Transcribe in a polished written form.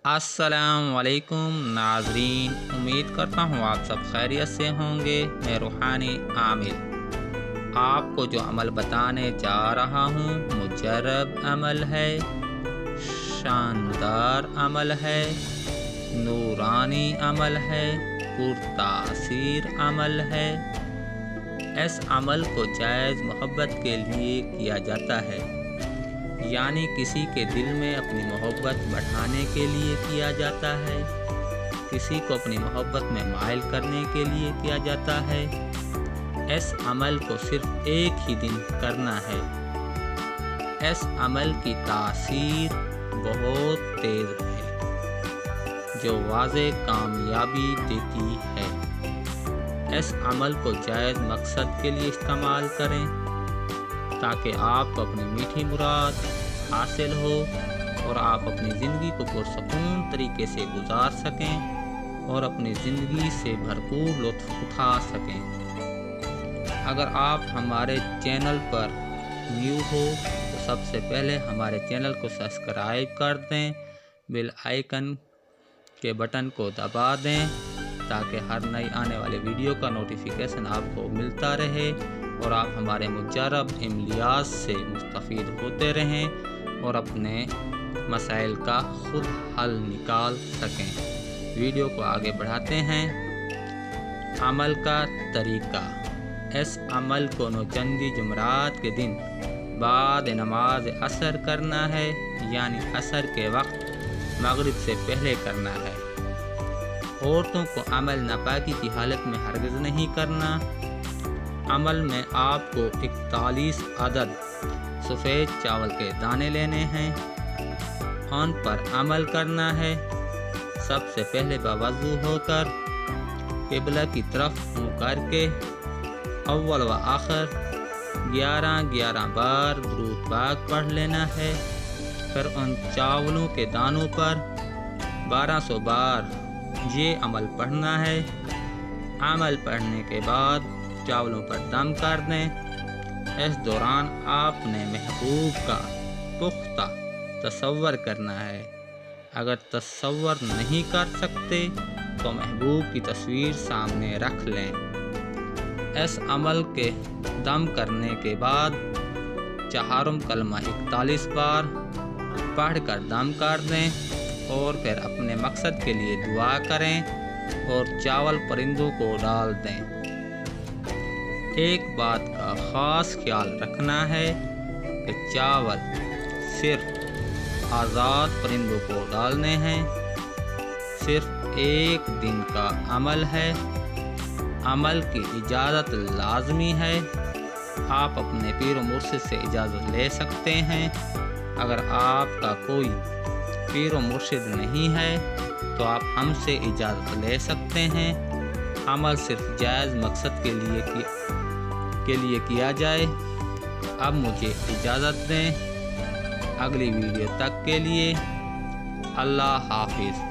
السلام علیکم ناظرین، امید کرتا ہوں آپ سب خیریت سے ہوں گے۔ میں روحانی عامل آپ کو جو عمل بتانے جا رہا ہوں مجرب عمل ہے، شاندار عمل ہے، نورانی عمل ہے، پرتاثیر عمل ہے۔ اس عمل کو جائز محبت کے لیے کیا جاتا ہے، یعنی کسی کے دل میں اپنی محبت بڑھانے کے لیے کیا جاتا ہے، کسی کو اپنی محبت میں مائل کرنے کے لیے کیا جاتا ہے۔ اس عمل کو صرف ایک ہی دن کرنا ہے۔ اس عمل کی تاثیر بہت تیز ہے جو واضح کامیابی دیتی ہے۔ اس عمل کو جائز مقصد کے لیے استعمال کریں تاکہ آپ کو اپنی میٹھی مراد حاصل ہو اور آپ اپنی زندگی کو پرسکون طریقے سے گزار سکیں اور اپنی زندگی سے بھرپور لطف اٹھا سکیں۔ اگر آپ ہمارے چینل پر نیو ہو تو سب سے پہلے ہمارے چینل کو سبسکرائب کر دیں، بیل آئیکن کے بٹن کو دبا دیں تاکہ ہر نئی آنے والی ویڈیو کا نوٹیفیکیشن آپ کو ملتا رہے اور آپ ہمارے مجرب عملیات سے مستفید ہوتے رہیں اور اپنے مسائل کا خود حل نکال سکیں۔ ویڈیو کو آگے بڑھاتے ہیں۔ عمل کا طریقہ: اس عمل کو نوچندی جمعرات کے دن بعد نماز عصر کرنا ہے، یعنی عصر کے وقت مغرب سے پہلے کرنا ہے۔ عورتوں کو عمل ناپاکی کی حالت میں ہرگز نہیں کرنا۔ عمل میں آپ کو 41 عدد سفید چاول کے دانے لینے ہیں، ان پر عمل کرنا ہے۔ سب سے پہلے باوضو ہو کر قبلہ کی طرف منہ کر کے اول و آخر 11 بار درود پاک پڑھ لینا ہے۔ پھر ان چاولوں کے دانوں پر 1200 بار یہ عمل پڑھنا ہے۔ عمل پڑھنے کے بعد چاولوں پر دم کر دیں۔ اس دوران آپ نے محبوب کا پختہ تصور کرنا ہے۔ اگر تصور نہیں کر سکتے تو محبوب کی تصویر سامنے رکھ لیں۔ اس عمل کے دم کرنے کے بعد چہارم کلمہ 41 بار پڑھ کر دم کر دیں اور پھر اپنے مقصد کے لیے دعا کریں اور چاول پرندوں کو ڈال دیں۔ ایک بات کا خاص خیال رکھنا ہے کہ چاول صرف آزاد پرندوں کو ڈالنے ہیں۔ صرف ایک دن کا عمل ہے۔ عمل کی اجازت لازمی ہے۔ آپ اپنے پیر و مرشد سے اجازت لے سکتے ہیں۔ اگر آپ کا کوئی پیر و مرشد نہیں ہے تو آپ ہم سے اجازت لے سکتے ہیں۔ عمل صرف جائز مقصد کے لیے کیا جائے۔ اب مجھے اجازت دیں۔ اگلی ویڈیو تک کے لیے اللہ حافظ۔